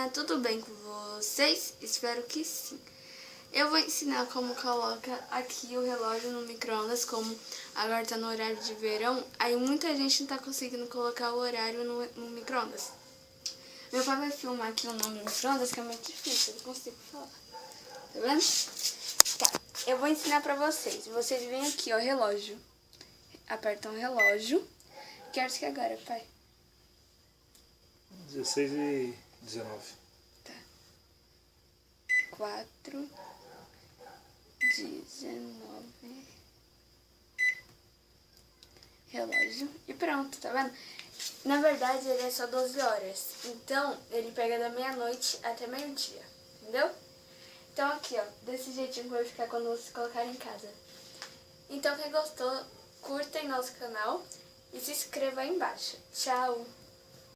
Olá, tudo bem com vocês? Espero que sim. Eu vou ensinar como coloca aqui o relógio no micro-ondas, como agora está no horário de verão, aí muita gente não está conseguindo colocar o horário no micro-ondas. Meu pai vai filmar aqui o nome do micro-ondas, que é muito difícil, eu não consigo falar. Tá vendo? Tá, eu vou ensinar pra vocês. Vocês vêm aqui, ó, relógio. Apertam o relógio. Que horas que é agora, pai? 16h19. Tá. 4, 19. Relógio. E pronto, tá vendo? Na verdade, ele é só 12 horas. Então, ele pega da meia-noite até meio-dia. Entendeu? Então, aqui, ó. Desse jeitinho que vai ficar quando vocês colocarem em casa. Então, quem gostou, curtem nosso canal e se inscreva aí embaixo. Tchau!